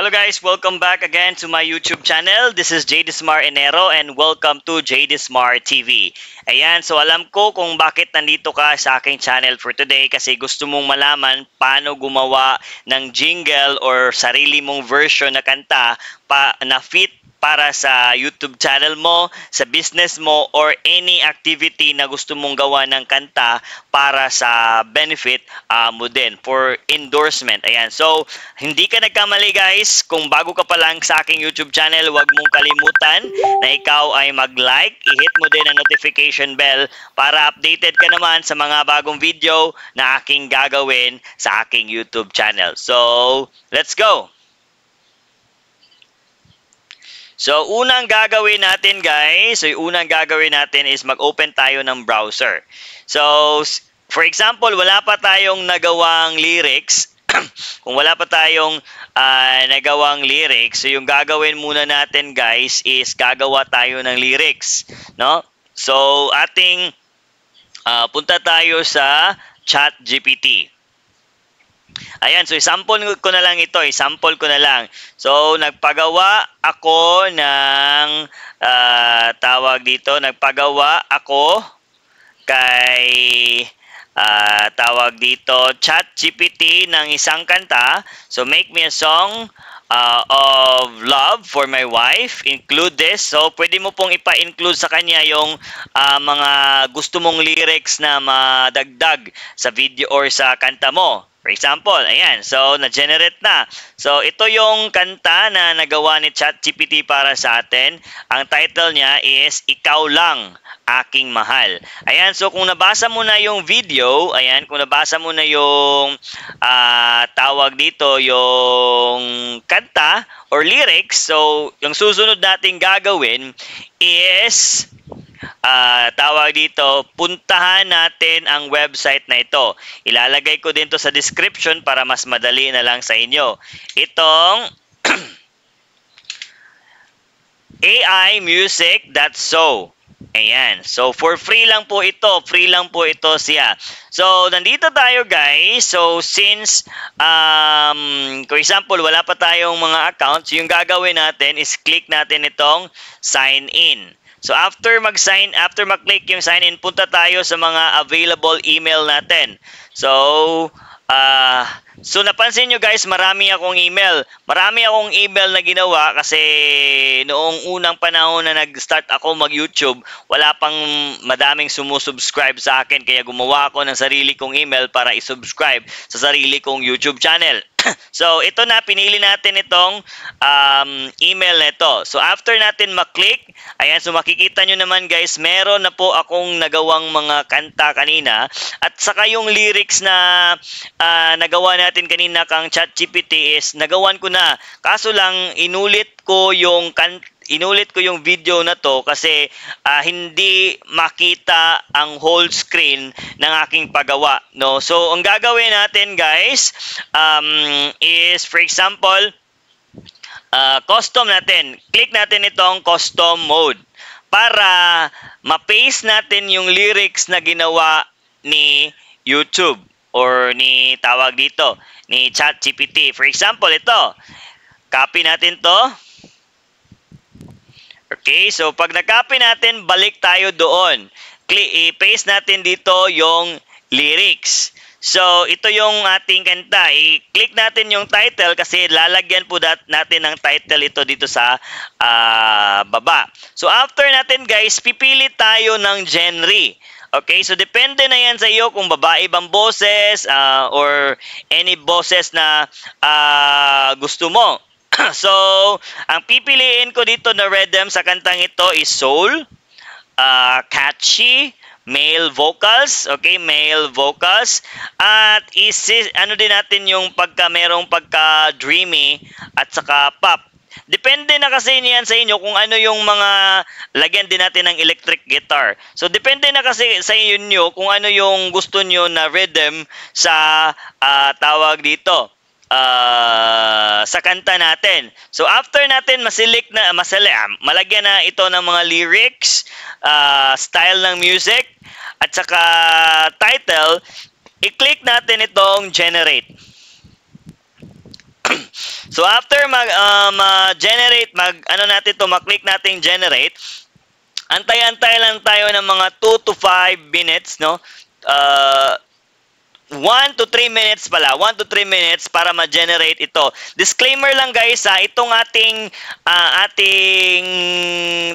Hello guys, welcome back again to my YouTube channel. This is JDismar Enero and welcome to JDismar TV. Ayan, so alam ko kung bakit nandito ka sa aking channel for today kasi gusto mong malaman paano gumawa ng jingle or sarili mong version na kanta na fit para sa YouTube channel mo, sa business mo, or any activity na gusto mong gawa ng kanta para sa benefit mo din, for endorsement. Ayan, so hindi ka nagkamali guys. Kung bago ka pa lang sa aking YouTube channel, huwag mong kalimutan na ikaw ay mag-like, i-hit mo din ang notification bell para updated ka naman sa mga bagong video na aking gagawin sa aking YouTube channel. So, let's go! So, unang gagawin natin guys, is mag-open tayo ng browser. So, for example, wala pa tayong nagawang lyrics. Kung wala pa tayong nagawang lyrics, so yung gagawin muna natin guys is gagawa tayo ng lyrics, no? So, punta tayo sa ChatGPT. Ayan, so sample ko na lang ito, So, nagpagawa ako ng nagpagawa ako kay ChatGPT ng isang kanta. So, make me a song of love for my wife. Include this. So, pwede mo pong ipa-include sa kanya yung mga gusto mong lyrics na madagdag sa video or sa kanta mo. For example, ayan. So, na-generate na. So, ito yung kanta na nagawa ni ChatGPT para sa atin. Ang title niya is Ikaw Lang, Aking Mahal. Ayan. So, kung nabasa mo na yung video, kung nabasa mo na yung yung kanta or lyrics, so, yung susunod nating gagawin is puntahan natin ang website na ito. Ilalagay ko din to sa description para mas madali na lang sa inyo. Itong aimusic.so. Ayan. So, for free lang po ito. Siya. So, nandito tayo guys. So, since, for example, wala pa tayong mga accounts, yung gagawin natin is click natin itong sign in. So, after mag-click yung sign in, punta tayo sa mga available email natin. So, napansin nyo guys, marami akong email. Marami akong email na ginawa kasi noong unang panahon na nag-start ako mag-YouTube, wala pang madaming sumusubscribe sa akin. Kaya gumawa ako ng sarili kong email para isubscribe sa sarili kong YouTube channel. So, ito na, pinili natin itong email na ito. So, after natin maklik, ayan, so makikita nyo naman guys, meron na po akong nagawang mga kanta kanina. At saka yung lyrics na nagawa natin kanina kang ChatGPT is nagawan ko na. Kaso lang, inulit ko yung video na to kasi hindi makita ang whole screen ng aking paggawa, no? So, ang gagawin natin guys is, for example, custom natin. Click natin itong custom mode para ma-paste natin yung lyrics na ginawa ni YouTube or ni ChatGPT. For example, ito. Copy natin to. Okay, so pag na-copy natin, balik tayo doon. I-paste natin dito yung lyrics. So, ito yung ating kanta. I-click natin yung title kasi lalagyan po natin ng title ito dito sa baba. So, after natin guys, pipili tayo ng genre. Okay, so depende na yan sa iyo kung babae bang boses or any boses na gusto mo. So, ang pipiliin ko dito na rhythm sa kantang ito is soul, catchy, male vocals, okay, male vocals, at din natin yung merong pagka-dreamy at saka pop. Depende na kasi niyan sa inyo kung ano yung mga lagyan din natin ng electric guitar. So, depende na kasi sa inyo kung ano yung gusto nyo na rhythm sa sa kanta natin. So, after natin malagyan na ito ng mga lyrics, style ng music, at saka title, i-click natin itong generate. So after mag-generate, ano natin to, mag-click natin generate, antay-antay lang tayo ng mga 2 to 5 minutes, no? 1 to 3 minutes pala, 1 to 3 minutes para ma-generate ito. Disclaimer lang guys, itong ating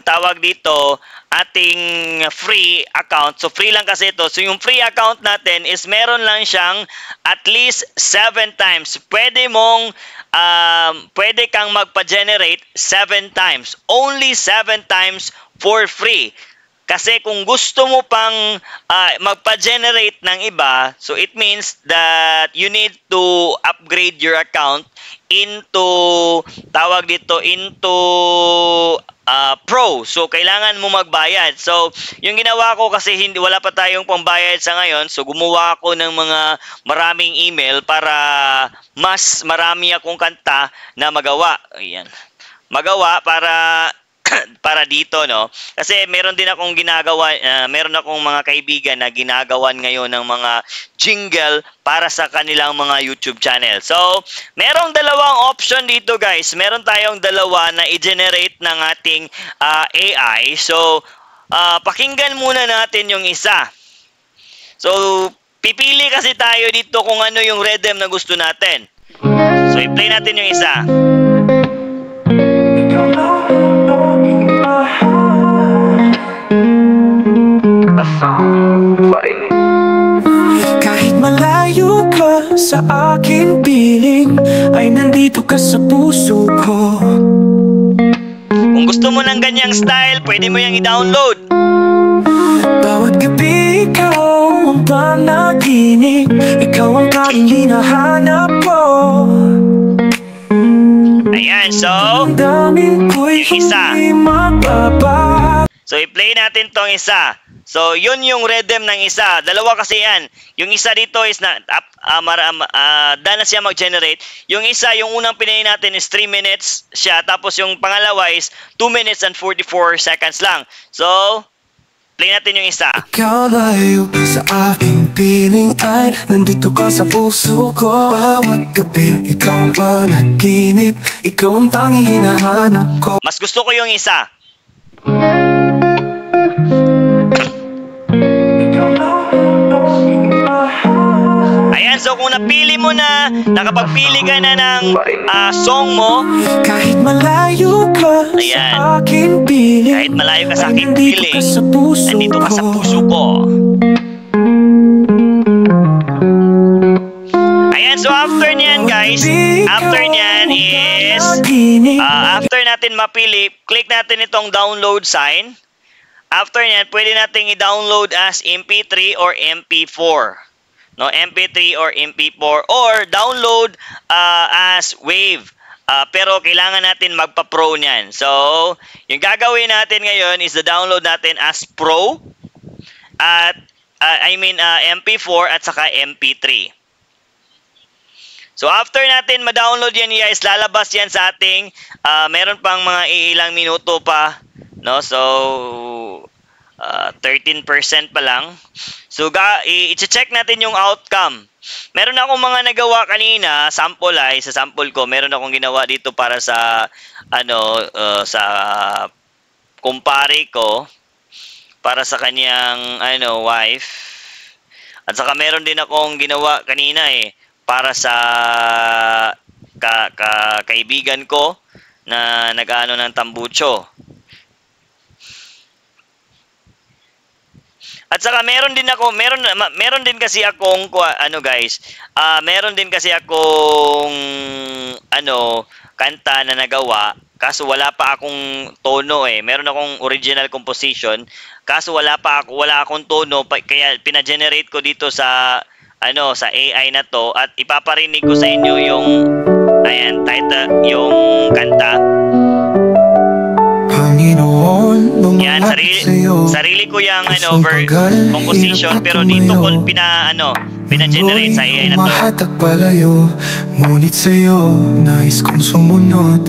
tawag dito, ating free account. So free lang kasi ito. So yung free account natin is meron lang siyang at least 7 times. Pwede kang magpa-generate 7 times. Only 7 times for free. Kasi kung gusto mo pang magpa-generate ng iba, so it means that you need to upgrade your account into, tawag dito, into Pro. So kailangan mo magbayad. So yung ginawa ko kasi wala pa tayong pambayad sa ngayon, so gumawa ako ng mga maraming email para mas marami akong kanta na magawa. Ayan. Magawa para dito, no? Kasi meron din akong ginagawa, meron akong mga kaibigan na ginagawan ngayon ng mga jingle para sa kanilang mga YouTube channel. So, merong dalawang option dito, guys. Meron tayong dalawa na i-generate ng ating AI. So, pakinggan muna natin yung isa. So, pipili kasi tayo dito kung ano yung rhythm na gusto natin. So, i-play natin yung isa. Kahit malayo ka sa aking piling, ay nandito ka sa puso ko. Kung gusto mo ng ganyang style, pwede mo yung i-download. Bawat gabi ikaw ang panaginip, ikaw ang tanging hinahanap ko. Ayan, so yung isa. So i-play natin tong isa. So yun yung rhythm ng isa. Dalawa kasi yan. Yung isa dito is dahil na siya mag-generate. Yung isa, yung unang pinay natin is 3 minutes siya. Tapos yung pangalawa is 2 minutes and 44 seconds lang. So play natin yung isa. Ikaw layo sa aking piling ay nandito ka sa puso ko. Bawat gabi ikaw ang panaginip, ikaw ang tanging hinahanap ko. Mas gusto ko yung isa. Ayan, so kung napili mo na, nakapagpili ka na ng song mo, kahit malayo ka ayan, sa aking piling, kahit malayo ka sa aking piling, nandito ka sa puso ko. Ayan, so after nyan guys, after nyan is, after natin mapili, click natin itong download sign. After nyan, pwede natin i-download as MP3 or MP4. No, MP3 or MP4 or download as WAV. Pero kailangan natin magpa-pro niyan. So, yung gagawin natin ngayon is the-download natin as Pro at MP4 at saka MP3. So, after natin ma-download yan guys, lalabas yan sa ating meron pang mga ilang minuto pa, no? So 13% pa lang. So i-check natin yung outcome. Meron akong mga nagawa kanina, sample sa sample ko, meron akong ginawa dito para sa sa kumpare ko para sa kanyang wife. At saka meron din akong ginawa kanina para sa kaibigan ko na nag-ano ng tambucho. At saka meron din kasi akong meron din kasi akong kanta na nagawa, kaso wala pa akong tono Meron akong original composition, kaso wala akong tono, kaya pina-generate ko dito sa sa AI na to at ipaparinig ko sa inyo yung title, yung kanta. Yan, sarili ko yung composition, pero dito ko pina-generate sa AI na to. Mahatag palayo, ngunit sa'yo nais kong sumunod.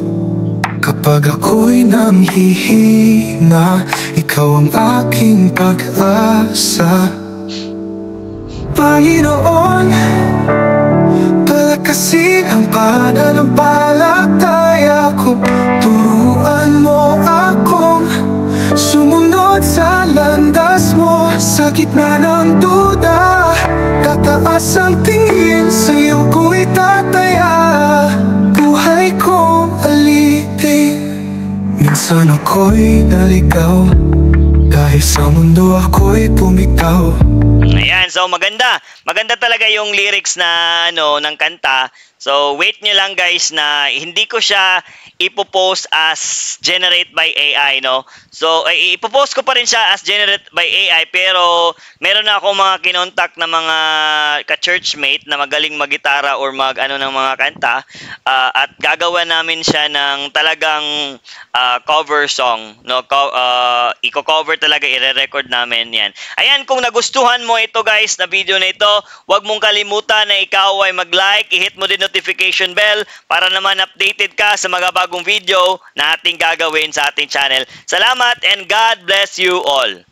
Kapag ako'y nanghihina, ikaw ang aking pag-asa. Panginoon, palakasin ang pananampala tataya ko. Turuan mo akong sumunod sa landas mo. Sa gitna ng duda, tataas ang tingin, sa'yo ko itataya. Buhay ko alitin. Minsan ako'y naligaw, dahil sa mundo ako'y bumitaw. Ayan, so maganda. Maganda talaga yung lyrics na ng kanta. So wait nyo lang guys na hindi ko siya ipopost as generate by AI, no? So ipopost ko pa rin siya as generate by AI, pero meron na akong mga kinontak na mga ka-churchmate na magaling mag-gitara or ng mga kanta, at gagawa namin siya ng talagang cover song, no? Iko-cover talaga, ire-record namin 'yan. Ayan, kung nagustuhan mo ito guys na video na ito, huwag mong kalimutan na ikaw ay mag-like, i-hit mo din notification bell para naman updated ka sa mga bagong video na ating gagawin sa ating channel. Salamat and God bless you all.